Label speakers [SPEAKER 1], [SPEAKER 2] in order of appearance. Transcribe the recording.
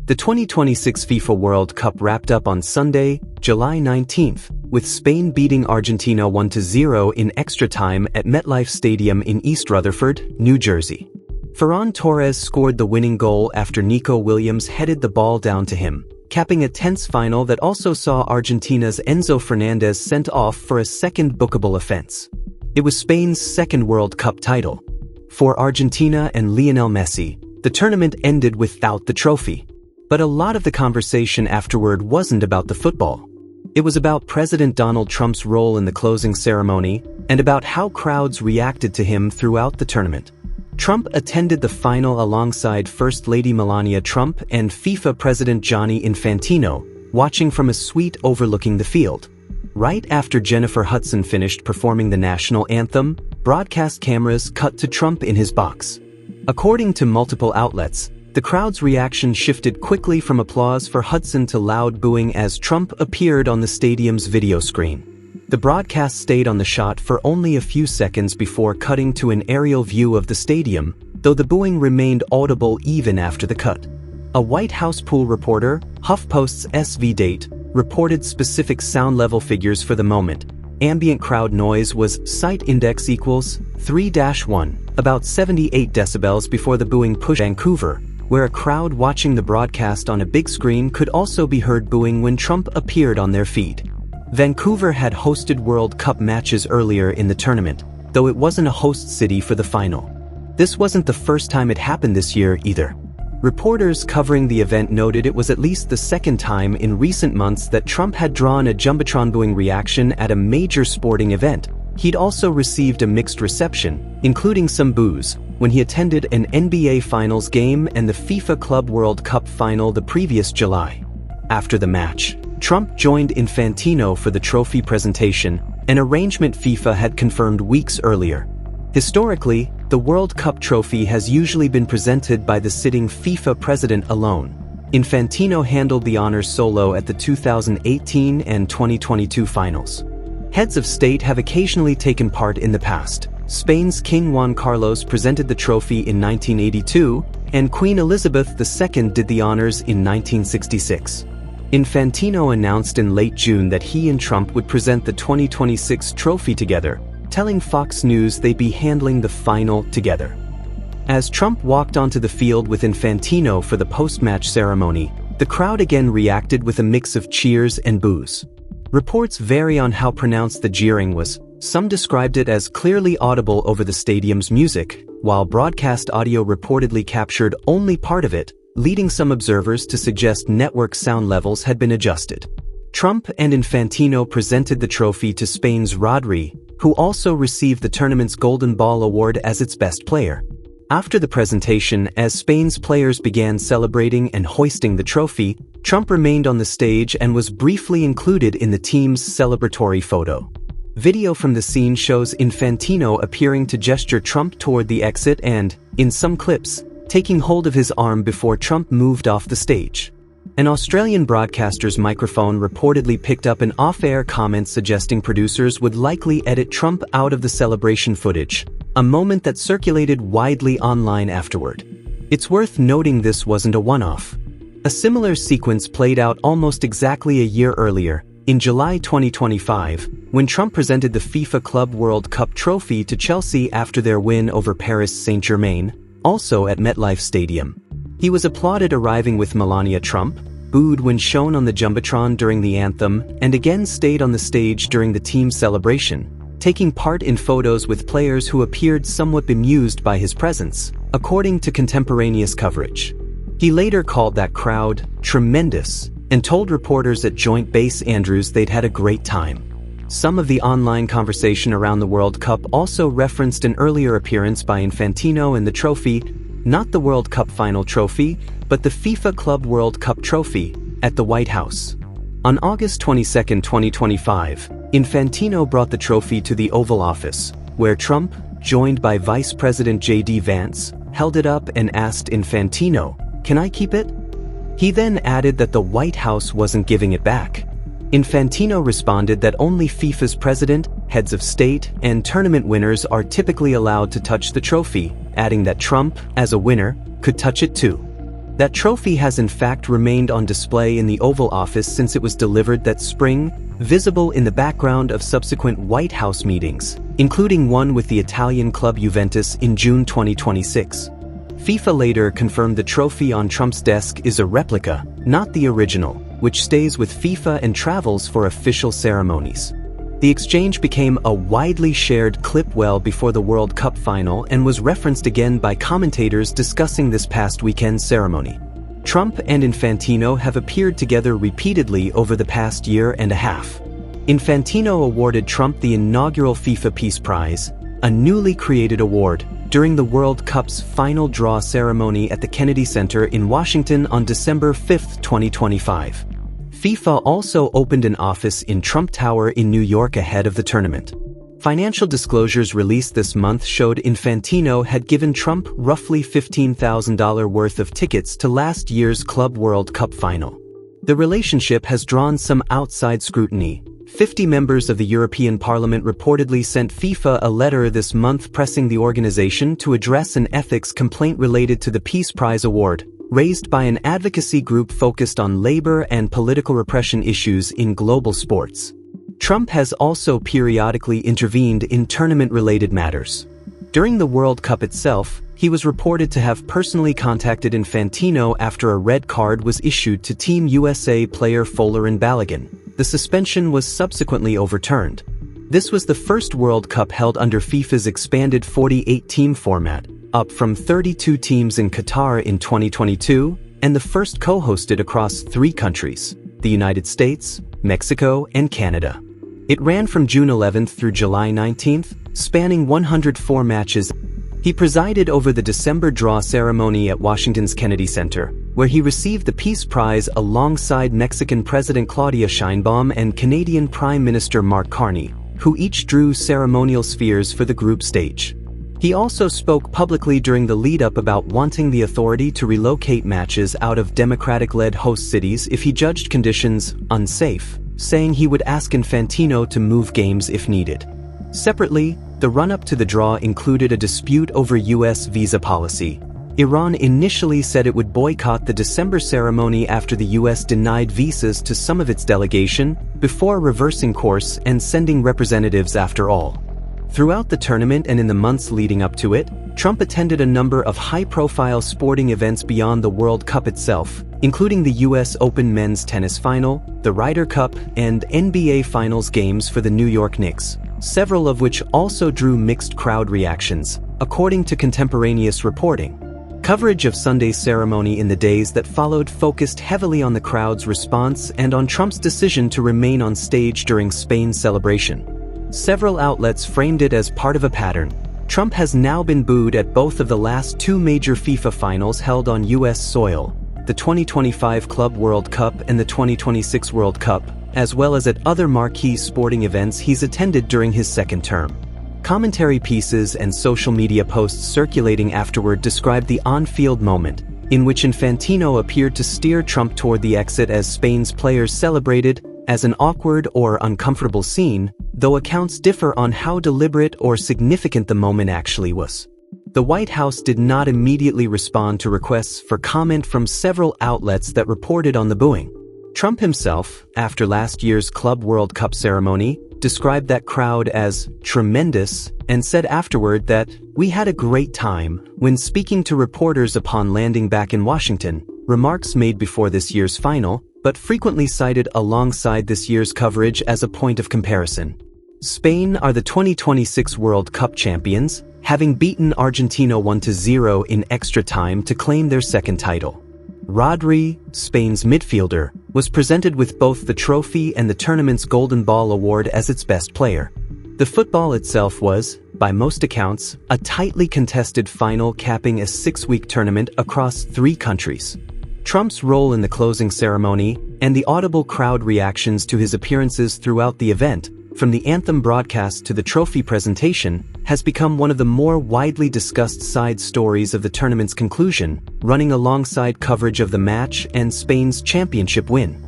[SPEAKER 1] The 2026 FIFA World Cup wrapped up on Sunday, July 19th, with Spain beating Argentina 1-0 in extra time at MetLife Stadium in East Rutherford, New Jersey. Ferran Torres scored the winning goal after Nico Williams headed the ball down to him, capping a tense final that also saw Argentina's Enzo Fernandez sent off for a second bookable offense. It was Spain's second World Cup title. For Argentina and Lionel Messi, the tournament ended without the trophy. But a lot of the conversation afterward wasn't about the football. It was about President Donald Trump's role in the closing ceremony and about how crowds reacted to him throughout the tournament. Trump attended the final alongside First Lady Melania Trump and FIFA President Gianni Infantino, watching from a suite overlooking the field. Right after Jennifer Hudson finished performing the national anthem, broadcast cameras cut to Trump in his box. According to multiple outlets, the crowd's reaction shifted quickly from applause for Hudson to loud booing as Trump appeared on the stadium's video screen. The broadcast stayed on the shot for only a few seconds before cutting to an aerial view of the stadium, though the booing remained audible even after the cut. A White House pool reporter, HuffPost's SV Date, reported specific sound level figures for the moment. Ambient crowd noise was site index equals 3-1, about 78 decibels before the booing pushed Vancouver, where a crowd watching the broadcast on a big screen could also be heard booing when Trump appeared on their feed. Vancouver had hosted World Cup matches earlier in the tournament, though it wasn't a host city for the final. This wasn't the first time it happened this year either. Reporters covering the event noted it was at least the second time in recent months that Trump had drawn a Jumbotron booing reaction at a major sporting event. He'd also received a mixed reception, including some boos, when he attended an NBA Finals game and the FIFA Club World Cup final the previous July. After the match, Trump joined Infantino for the trophy presentation, an arrangement FIFA had confirmed weeks earlier. Historically, the World Cup trophy has usually been presented by the sitting FIFA president alone. Infantino handled the honors solo at the 2018 and 2022 finals. Heads of state have occasionally taken part in the past. Spain's King Juan Carlos presented the trophy in 1982, and Queen Elizabeth II did the honors in 1966. Infantino announced in late June that he and Trump would present the 2026 trophy together, telling Fox News they'd be handling the final together. As Trump walked onto the field with Infantino for the post-match ceremony, the crowd again reacted with a mix of cheers and boos. Reports vary on how pronounced the jeering was. Some described it as clearly audible over the stadium's music, while broadcast audio reportedly captured only part of it, leading some observers to suggest network sound levels had been adjusted. Trump and Infantino presented the trophy to Spain's Rodri, who also received the tournament's Golden Ball award as its best player. After the presentation, as Spain's players began celebrating and hoisting the trophy, Trump remained on the stage and was briefly included in the team's celebratory photo. Video from the scene shows Infantino appearing to gesture Trump toward the exit and, in some clips, taking hold of his arm before Trump moved off the stage. An Australian broadcaster's microphone reportedly picked up an off-air comment suggesting producers would likely edit Trump out of the celebration footage, a moment that circulated widely online afterward. It's worth noting this wasn't a one-off. A similar sequence played out almost exactly a year earlier, in July 2025, when Trump presented the FIFA Club World Cup trophy to Chelsea after their win over Paris Saint-Germain, also at MetLife Stadium. He was applauded arriving with Melania Trump, booed when shown on the Jumbotron during the anthem, and again stayed on the stage during the team's celebration, taking part in photos with players who appeared somewhat bemused by his presence, according to contemporaneous coverage. He later called that crowd tremendous and told reporters at Joint Base Andrews they'd had a great time. Some of the online conversation around the World Cup also referenced an earlier appearance by Infantino in the trophy, not the World Cup final trophy, but the FIFA Club World Cup trophy, at the White House. On August 22, 2025, Infantino brought the trophy to the Oval Office, where Trump, joined by Vice President J.D. Vance, held it up and asked Infantino, "Can I keep it?" He then added that the White House wasn't giving it back. Infantino responded that only FIFA's president, heads of state, and tournament winners are typically allowed to touch the trophy, adding that Trump, as a winner, could touch it too. That trophy has in fact remained on display in the Oval Office since it was delivered that spring, visible in the background of subsequent White House meetings, including one with the Italian club Juventus in June 2026. FIFA later confirmed the trophy on Trump's desk is a replica, not the original, which stays with FIFA and travels for official ceremonies. The exchange became a widely shared clip well before the World Cup final and was referenced again by commentators discussing this past weekend's ceremony. Trump and Infantino have appeared together repeatedly over the past year and a half. Infantino awarded Trump the inaugural FIFA Peace Prize, a newly created award, during the World Cup's final draw ceremony at the Kennedy Center in Washington on December 5, 2025. FIFA also opened an office in Trump Tower in New York ahead of the tournament. Financial disclosures released this month showed Infantino had given Trump roughly $15,000 worth of tickets to last year's Club World Cup final. The relationship has drawn some outside scrutiny. 50 members of the European Parliament reportedly sent FIFA a letter this month pressing the organization to address an ethics complaint related to the Peace Prize award, raised by an advocacy group focused on labor and political repression issues in global sports. Trump has also periodically intervened in tournament-related matters. During the World Cup itself, he was reported to have personally contacted Infantino after a red card was issued to Team USA player Folarin Balogun. The suspension was subsequently overturned. This was the first World Cup held under FIFA's expanded 48-team format, up from 32 teams in Qatar in 2022, and the first co-hosted across 3 countries, the United States, Mexico, and Canada. It ran from June 11th through July 19th, spanning 104 matches. He presided over the December draw ceremony at Washington's Kennedy Center, where he received the Peace Prize alongside Mexican President Claudia Sheinbaum and Canadian Prime Minister Mark Carney, who each drew ceremonial spheres for the group stage. He also spoke publicly during the lead-up about wanting the authority to relocate matches out of Democratic-led host cities if he judged conditions unsafe, saying he would ask Infantino to move games if needed. Separately, the run-up to the draw included a dispute over U.S. visa policy. Iran initially said it would boycott the December ceremony after the U.S. denied visas to some of its delegation, before reversing course and sending representatives after all. Throughout the tournament and in the months leading up to it, Trump attended a number of high-profile sporting events beyond the World Cup itself, including the U.S. Open men's tennis final, the Ryder Cup, and NBA Finals games for the New York Knicks, several of which also drew mixed crowd reactions, according to contemporaneous reporting. Coverage of Sunday's ceremony in the days that followed focused heavily on the crowd's response and on Trump's decision to remain on stage during Spain's celebration. Several outlets framed it as part of a pattern. Trump has now been booed at both of the last 2 major FIFA finals held on U.S. soil, the 2025 Club World Cup and the 2026 World Cup, as well as at other marquee sporting events he's attended during his second term. Commentary pieces and social media posts circulating afterward described the on-field moment, in which Infantino appeared to steer Trump toward the exit as Spain's players celebrated, as an awkward or uncomfortable scene, though accounts differ on how deliberate or significant the moment actually was. The White House did not immediately respond to requests for comment from several outlets that reported on the booing. Trump himself, after last year's Club World Cup ceremony, described that crowd as tremendous and said afterward that, "We had a great time," when speaking to reporters upon landing back in Washington, remarks made before this year's final, but frequently cited alongside this year's coverage as a point of comparison. Spain are the 2026 World Cup champions, having beaten Argentina 1-0 in extra time to claim their second title. Rodri, Spain's midfielder, was presented with both the trophy and the tournament's Golden Ball award as its best player. The football itself was, by most accounts, a tightly contested final capping a 6-week tournament across 3 countries. Trump's role in the closing ceremony, and the audible crowd reactions to his appearances throughout the event, from the anthem broadcast to the trophy presentation, has become one of the more widely discussed side stories of the tournament's conclusion, running alongside coverage of the match and Spain's championship win.